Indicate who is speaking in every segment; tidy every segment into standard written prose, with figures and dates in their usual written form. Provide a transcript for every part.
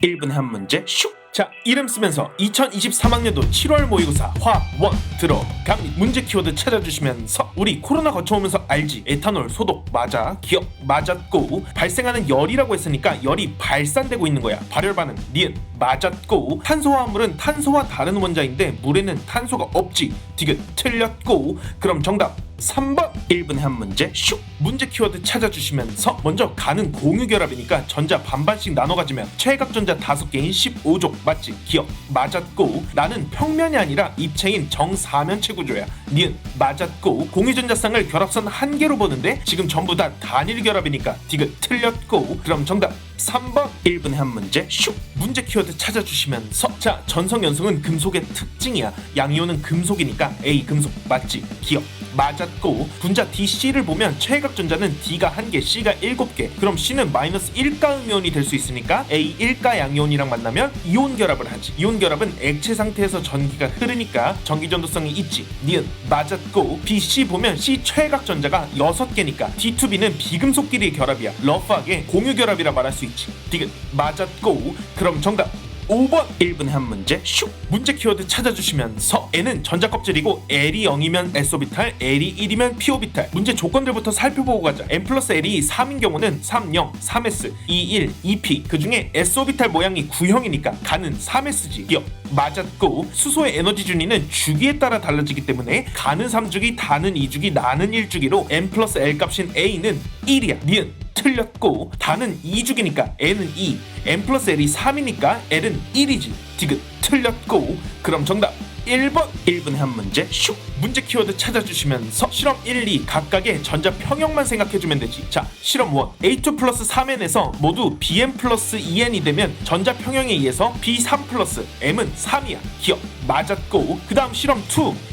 Speaker 1: 1분에 한 문제 슉! 자, 이름 쓰면서 2023학년도 7월 모의고사 화학 1 들어갑니다. 문제 키워드 찾아주시면서 우리 코로나 거쳐오면서 알지? 에탄올 소독 맞아? 기억 맞았고 발생하는 열이라고 했으니까 열이 발산되고 있는 거야. 발열 반응 니은 맞았고 탄소화합물은 탄소와 다른 원자인데 물에는 탄소가 없지. 디귿 틀렸고 그럼 정답 3번 1분에 한 문제 슉! 문제 키워드 찾아주시면서 먼저 가는 공유결합이니까 전자 반반씩 나눠 가지면 최각전자 5개인 15족 맞지? 기억 맞았고 나는 평면이 아니라 입체인 정사면체 구조야. 니은 맞았고 공유전자쌍을 결합선 한 개로 보는데 지금 전부 다 단일 결합이니까 디귿 틀렸고 그럼 정답 3번 1분에 한 문제 슉! 문제 키워드 찾아주시면서 자 전성연성은 금속의 특징이야. 양이온은 금속이니까 A 금속 맞지? 기억 맞았고 분자 DC를 보면 최각전자는 D가 1개, C가 7개 그럼 C는 마이너스 1가 음이온이 될 수 있으니까 A 1가 양이온이랑 만나면 이온 결합을 하지. 이온 결합은 액체 상태에서 전기가 흐르니까 전기전도성이 있지. 니은 맞았고 B, C 보면 C 최각전자가 6개니까 D2B는 비금속끼리 결합이야. 러프하게 공유결합이라 말할 수 있지. 디귿 맞았고 그럼 정답 5번 1분에 한 문제 슉! 문제 키워드 찾아주시면서 N은 전자껍질이고 L이 0이면 S오비탈, L이 1이면 P오비탈. 문제 조건들부터 살펴보고 가자. N 플러스 L이 3인 경우는 3, 0, 3S, 2, 1, 2P 그 중에 S오비탈 모양이 구형이니까 가는 3S지. 기억 맞았고 수소의 에너지 준위는 주기에 따라 달라지기 때문에 가는 3주기, 다는 2주기, 나는 1주기로 N 플러스 L 값인 A는 1이야. 니은 틀렸고 다는 2주기니까 N은 2, N 플러스 L이 3이니까 L은 1이지. 디귿 틀렸고 그럼 정답 1번 1분에 한 문제 슉! 문제 키워드 찾아주시면서 실험 1, 2 각각의 전자 평형만 생각해주면 되지. 자 실험 1 A2 플러스 3N에서 모두 BN 플러스 2N이 되면 전자 평형에 의해서 B3 플러스 M은 3이야. 기억 맞았고 그 다음 실험 2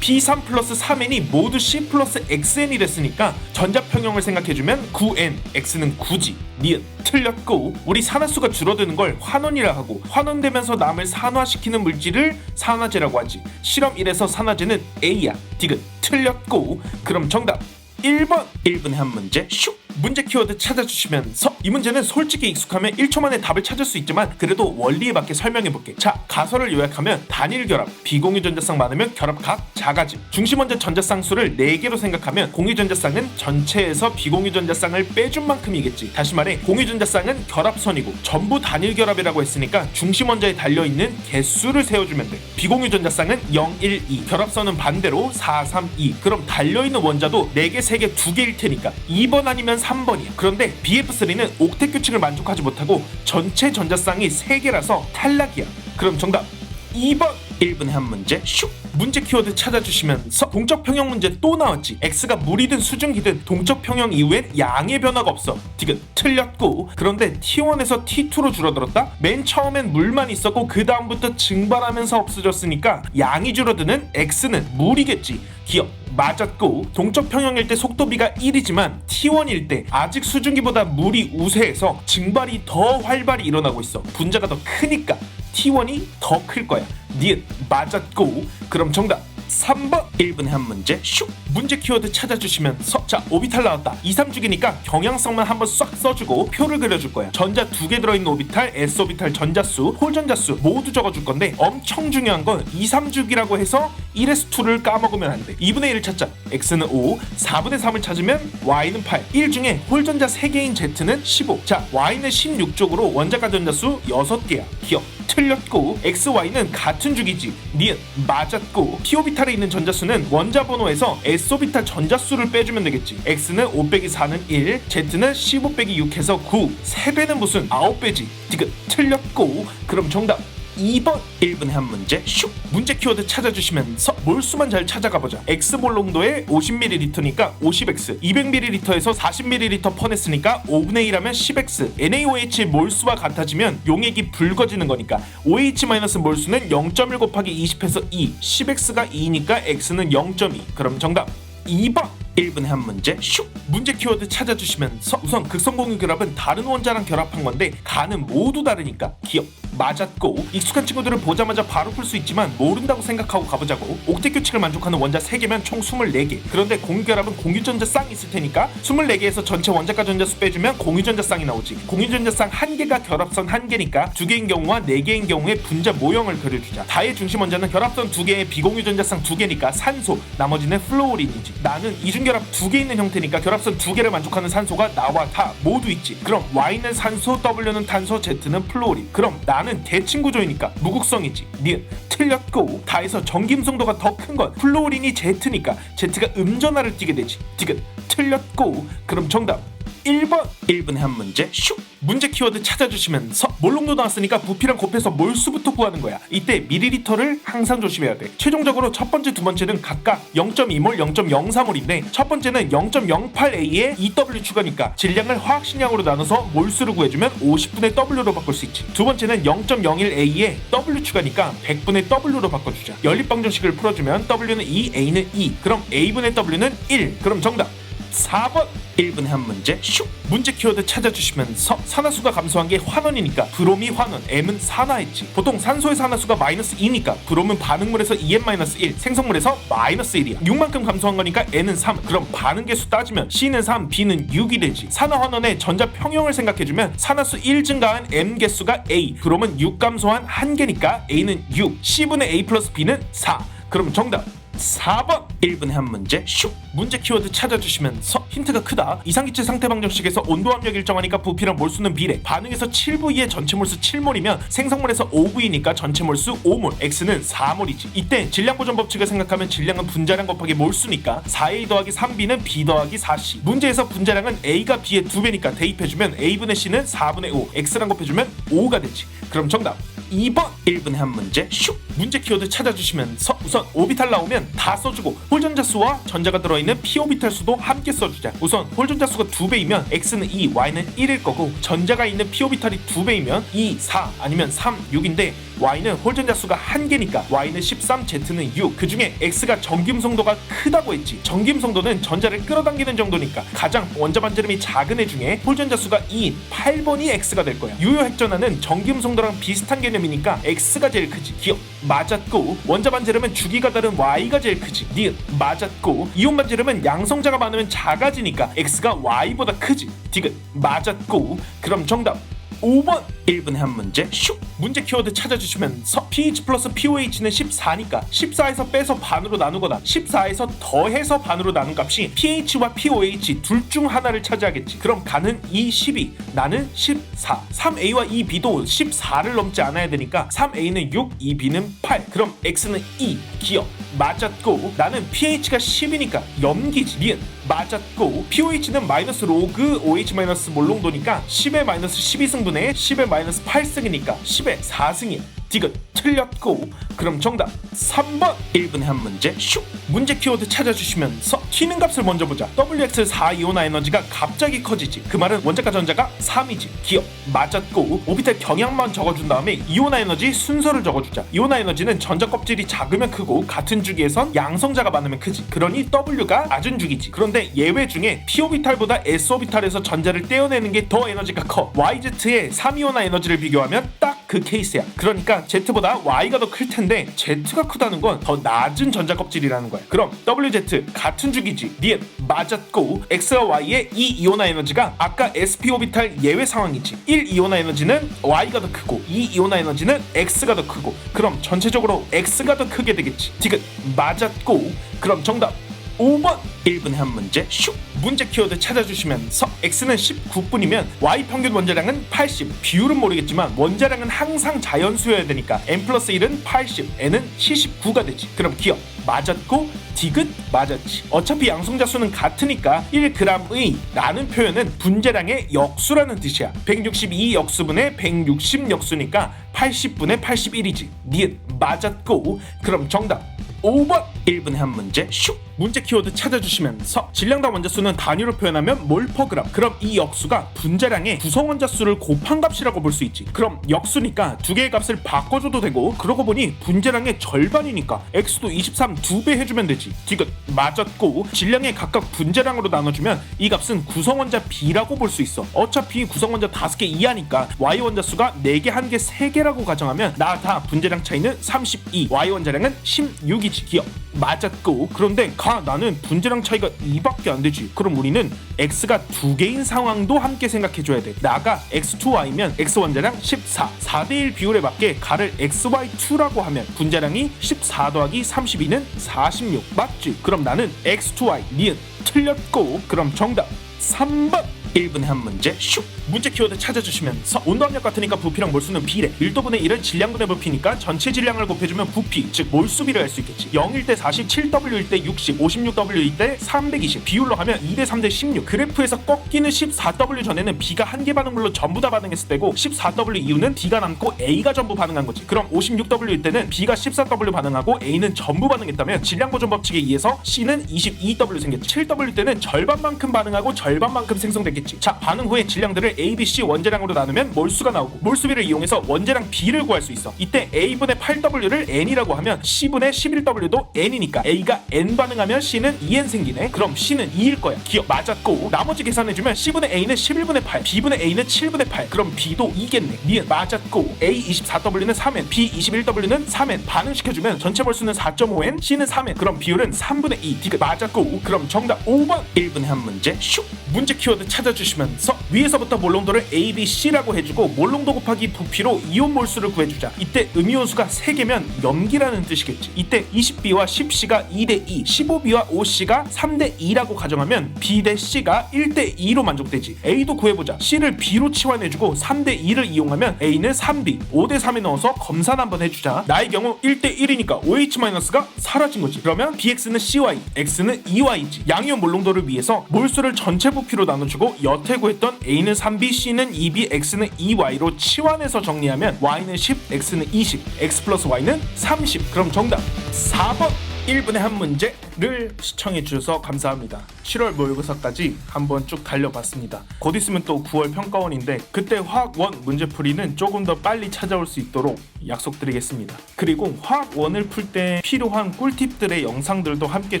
Speaker 1: B3 플러스 3N이 모두 C 플러스 XN이 됐으니까 전자 평형을 생각해주면 9N X는 9지. 니은 틀렸고 우리 산화수가 줄어드는 걸 환원이라 하고 환원되면서 남을 산화시키는 물질을 산화제라고 하지. 실험 1에서 산화제는 A야. 디귿 틀렸고 그럼 정답 1번 1분에 한 문제 슉! 문제 키워드 찾아주시면서 이 문제는 솔직히 익숙하면 1초 만에 답을 찾을 수 있지만 그래도 원리에 맞게 설명해볼게. 자 가설을 요약하면 단일 결합 비공유 전자쌍 많으면 결합 각 작아짐. 중심원자 전자쌍 수를 4개로 생각하면 공유 전자쌍은 전체에서 비공유 전자쌍을 빼준 만큼이겠지. 다시 말해 공유 전자쌍은 결합선이고 전부 단일 결합이라고 했으니까 중심원자에 달려있는 개수를 세워주면 돼. 비공유 전자쌍은 0, 1, 2 결합선은 반대로 4, 3, 2 그럼 달려있는 원자도 4개, 3개, 2개일 테니까 2번 아니면 3번이야. 그런데 BF3는 옥텟 규칙을 만족하지 못하고 전체 전자쌍이 3개라서 탈락이야. 그럼 정답 2번 1분에 한 문제 슉! 문제 키워드 찾아주시면서 동적 평형 문제 또 나왔지. X가 물이든 수증기든 동적 평형 이후엔 양의 변화가 없어. 디귿 틀렸고 그런데 T1에서 T2로 줄어들었다? 맨 처음엔 물만 있었고 그 다음부터 증발하면서 없어졌으니까 양이 줄어드는 X는 물이겠지. 기억 맞았고 동적 평형일 때 속도비가 1이지만 T1일 때 아직 수증기보다 물이 우세해서 증발이 더 활발히 일어나고 있어. 분자가 더 크니까 T1이 더 클 거야. 니은 맞았고 그럼 정답 3번 1분에 한 문제 슉! 문제 키워드 찾아주시면서 자 오비탈 나왔다. 2, 3주기니까 경향성만 한번 싹 써주고 표를 그려줄 거야. 전자 2개 들어있는 오비탈, S오비탈 전자수, 홀전자수 모두 적어줄 건데 엄청 중요한 건 2, 3주기라고 해서 1S2를 까먹으면 안 돼. 2분의 1을 찾자. X는 5, 4분의 3을 찾으면 Y는 8. 1 중에 홀전자 3개인 Z는 15. 자 Y는 16쪽으로 원자가 전자수 6개야. 기억 틀렸고 XY는 같은 주기지. 니은 맞았고 P오비탈에 있는 전자수는 원자 번호에서 S오비탈 전자수를 빼주면 되겠지. X는 5 빼기 4는 1, Z는 15 빼기 6 해서 9. 3배는 무슨 9배지. 디귿 틀렸고 그럼 정답 2번 1분에 한 문제 슉! 문제 키워드 찾아주시면서 몰수만 잘 찾아가보자. X몰 농도에 50ml니까 50X 200ml에서 40ml 퍼냈으니까 5분의 1하면 10X NaOH 몰수와 같아지면 용액이 붉어지는 거니까 OH- 몰수는 0.1 곱하기 20해서 2 10X가 2니까 X는 0.2 그럼 정답 2번 1분에 한 문제 슉! 문제 키워드 찾아주시면서 우선 극성공유 결합은 다른 원자랑 결합한 건데 가는 모두 다르니까 기억 맞았고, 익숙한 친구들은 보자마자 바로 풀 수 있지만 모른다고 생각하고 가보자고. 옥텟 규칙을 만족하는 원자 3개면 총 24개. 그런데 공유결합은 공유전자 쌍이 있을 테니까 24개에서 전체 원자가 전자수 빼주면 공유전자 쌍이 나오지. 공유전자 쌍 1개가 결합선 1개니까 2개인 경우와 4개인 경우에 분자 모형을 그려주자. 다의 중심 원자는 결합선 2개에 비공유전자 쌍 2개니까 산소, 나머지는 플로우린이지. 나는 이중결합 2개 있는 형태니까 결합선 2개를 만족하는 산소가 나와 다 모두 있지. 그럼 Y는 산소, W는 탄소, Z는 플로우린. 그럼 나는 대칭구조이니까 무극성이지. 니은 틀렸고, 다에서 전김성도가 더 큰 건 플로우린이 Z니까 Z가 음전하를 띠게 되지. 디귿 틀렸고, 그럼 정답 1번. 1분에 한 문제 슉. 문제 키워드 찾아주시면서 몰롱도 나왔으니까 부피랑 곱해서 몰수부터 구하는 거야. 이때 밀리리터를 항상 조심해야 돼. 최종적으로 첫 번째, 두 번째는 각각 0.2몰, 0.03몰인데 첫 번째는 0.08A에 2W 추가니까 질량을 화학식량으로 나눠서 몰수를 구해주면 50분의 W로 바꿀 수 있지. 두 번째는 0.01A에 W 추가니까 100분의 W로 바꿔주자. 연립방정식을 풀어주면 W는 2, A는 2. 그럼 A분의 W는 1. 그럼 정답 4번. 1분에 한 문제 슉. 문제 키워드 찾아주시면서 산화수가 감소한 게 환원이니까 브롬이 환원, M은 산화했지. 보통 산소의 산화수가 -2니까 브롬은 반응물에서 2n-1, 생성물에서 -1이야. 6만큼 감소한 거니까 N은 3. 그럼 반응계수 따지면 C는 3, B는 6이 되지. 산화 환원의 전자 평형을 생각해주면 산화수 1 증가한 M 개수가 A, 브롬은 6 감소한 1개니까 A는 6, C분의 A 플러스 B는 4. 그럼 정답 4번. 1분에 한 문제 슉. 문제 키워드 찾아주시면서 힌트가 크다. 이상기체 상태 방정식에서 온도 압력 일정하니까 부피랑 몰수는 비례. 반응에서 7V에 전체 몰수 7몰이면 생성물에서 5V니까 전체 몰수 5몰, X는 4몰이지. 이때 질량 보존 법칙을 생각하면 질량은 분자량 곱하기 몰수니까 4A 더하기 3B는 B 더하기 4C. 문제에서 분자량은 A가 B의 2배니까 대입해주면 A분의 C는 4분의 5, X랑 곱해주면 5가 되지. 그럼 정답 2번. 1분에 한 문제 슉. 문제 키워드 찾아주시면서 우선 오비탈 나오면 다 써주고 홀전자 수와 전자가 들어있는 p-오비탈 수도 함께 써주자. 우선 홀전자 수가 2배이면 X는 2, Y는 1일 거고 전자가 있는 p-오비탈이 2배이면 2, 4 아니면 3, 6인데 Y는 홀전자 수가 1개니까 Y는 13, Z는 6. 그 중에 X가 전김성도가 크다고 했지. 전김성도는 전자를 끌어당기는 정도니까 가장 원자 반지름이 작은 애 중에 홀전자 수가 2인 8번이 X가 될 거야. 유효 핵전화는 전김성도랑 비슷한 개념이니까 X가 제일 크지. 기억 맞았고, 원자 반지름은 주기가 다른 Y가 제일 크지. 니은 맞았고, 이온 반지름은 양성자가 많으면 작아지니까 X가 Y보다 크지. 디귿 맞았고, 그럼 정답 5번. 1분에 한 문제 슉. 문제 키워드 찾아주시면서 pH 플러스 pOH는 14니까 14에서 빼서 반으로 나누거나 14에서 더해서 반으로 나눈 값이 pH와 pOH 둘 중 하나를 차지하겠지. 그럼 가는 2, 12, 나는 14. 3A와 2B도 14를 넘지 않아야 되니까 3A는 6, 2B는 8. 그럼 X는 2. 기억 맞았고, 나는 pH가 10이니까 염기지. 니은 맞았고, pOH는 마이너스 로그 OH 마이너스 몰롱도니까 10의 마이너스 12승분의 10의 마이너스 8승이니까 10의 4승이야. 디귿 틀렸고, 그럼 정답 3번. 1분에 한 문제 슉. 문제 키워드 찾아주시면서 튀는 값을 먼저 보자. WX 4이온화 에너지가 갑자기 커지지. 그 말은 원자과 전자가 3이지. 기억 맞았고, 오비탈 경향만 적어준 다음에 이온화 에너지 순서를 적어주자. 이온화 에너지는 전자 껍질이 작으면 크고 같은 주기에선 양성자가 많으면 크지. 그러니 W가 낮은 주기지. 그런데 예외 중에 p오비탈보다 s오비탈에서 전자를 떼어내는 게 더 에너지가 커. YZ의 3이온화 에너지를 비교하면 딱 그 케이스야. 그러니까 Z보다 Y가 더 클 텐데 Z가 크다는 건 더 낮은 전자 껍질이라는 거야. 그럼 WZ 같은 주기지. 니은 맞았고, X와 Y의 2이온화 에너지가 아까 sp-오비탈 예외 상황이지. 1이온화 에너지는 Y가 더 크고 2이온화 에너지는 X가 더 크고, 그럼 전체적으로 X가 더 크게 되겠지. 디귿 맞았고, 그럼 정답 5번. 1분에 한 문제 슉. 문제 키워드 찾아주시면서 X는 19분이면 Y 평균 원자량은 80. 비율은 모르겠지만 원자량은 항상 자연수여야 되니까 n 플러스 1은 80, n은 79가 되지. 그럼 기억 맞았고, 디귿 맞았지. 어차피 양성자 수는 같으니까 1g의 라는 표현은 분자량의 역수라는 뜻이야. 162 역수분의 160 역수니까 80분의 81이지. 니은 맞았고, 그럼 정답 5번. 1분에 한 문제 슉! 문제 키워드 찾아주시면서 질량당 원자수는 단위로 표현하면 몰퍼그램. 그럼 이 역수가 분자량의 구성 원자수를 곱한 값이라고 볼 수 있지. 그럼 역수니까 두 개의 값을 바꿔줘도 되고, 그러고 보니 분자량의 절반이니까 x도 23 2배 해주면 되지. 디귿 맞았고, 질량의 각각 분자량으로 나눠주면 이 값은 구성 원자 b라고 볼 수 있어. 어차피 구성 원자 5개 이하니까 y 원자수가 4개, 1개, 3개라고 가정하면 나 다 분자량 차이는 32, y 원자량은 16이지. 기억 맞았고, 그런데 나는 분자량 차이가 2밖에 안 되지. 그럼 우리는 x가 2개인 상황도 함께 생각해줘야 돼. 나가 x2y면 x 원자량 14, 4대1 비율에 맞게 가를 xy2라고 하면 분자량이 14 더하기 32는 46 맞지? 그럼 나는 x2y 니은 틀렸고, 그럼 정답 3번. 1분에 한 문제 슉! 문제 키워드 찾아주시면서 온도압력 같으니까 부피랑 몰수는 비례, 1도분의 1은 질량분의 부피니까 전체 질량을 곱해주면 부피, 즉 몰수비를 할 수 있겠지. 0일 때 40, 7W일 때 60, 56W일 때 320, 비율로 하면 2대 3대 16. 그래프에서 꺾이는 14W 전에는 B가 한 개 반응물로 전부 다 반응했을 때고, 14W 이후는 D가 남고 A가 전부 반응한 거지. 그럼 56W일 때는 B가 14W 반응하고 A는 전부 반응했다면 질량보존 법칙에 의해서 C는 22W 생겼지. 7W 때는 절반만큼 반응하고 절반만큼 생성됐겠지. 자, 반응 후에 질량들을 A, B, C 원자량으로 나누면 몰수가 나오고, 몰수비를 이용해서 원자량 B를 구할 수 있어. 이때 A분의 8W를 N이라고 하면 C분의 11W도 N이니까 A가 N 반응하면 C는 2N 생기네. 그럼 C는 2일 거야. 기억 맞았고, 나머지 계산해주면 C분의 A는 11분의 8, B분의 A는 7분의 8. 그럼 B도 2겠네. 니은 맞았고, A 24W는 3N, B 21W는 3N. 반응시켜주면 전체 몰수는 4.5N, C는 3N. 그럼 비율은 3분의 2. 디귿 맞았고, 그럼 정답 5번. 1분에 한 문제 슉! 문제 키워드 찾아주시면서 위에서부터 몰농도를 A, B, C라고 해주고, 몰농도 곱하기 부피로 이온 몰수를 구해주자. 이때 음이온수가 3개면 염기라는 뜻이겠지. 이때 20B와 10C가 2대2, 15B와 5C가 3대2라고 가정하면 B 대 C가 1대2로 만족되지. A도 구해보자. C를 B로 치환해주고 3대2를 이용하면 A는 3B, 5대3에 넣어서 검산 한번 해주자. 나의 경우 1대1이니까 OH-가 사라진 거지. 그러면 BX는 CY, X는 EY지. 양이온 몰농도를 위해서 몰수를 전체 부피로 나눠주고 여태 구했던 A는 3B, C는 2B, X는 2Y로 치환해서 정리하면 Y는 10, X는 20, X 플러스 Y는 30. 그럼 정답 4번. 1분에 한 문제를 시청해주셔서 감사합니다. 7월 모의고사까지 한번 쭉 달려봤습니다. 곧 있으면 또 9월 평가원인데, 그때 화학 1 문제풀이는 조금 더 빨리 찾아올 수 있도록 약속드리겠습니다. 그리고 화학 1을 풀 때 필요한 꿀팁들의 영상들도 함께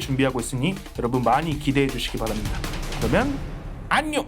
Speaker 1: 준비하고 있으니 여러분 많이 기대해 주시기 바랍니다. 그러면 안녕!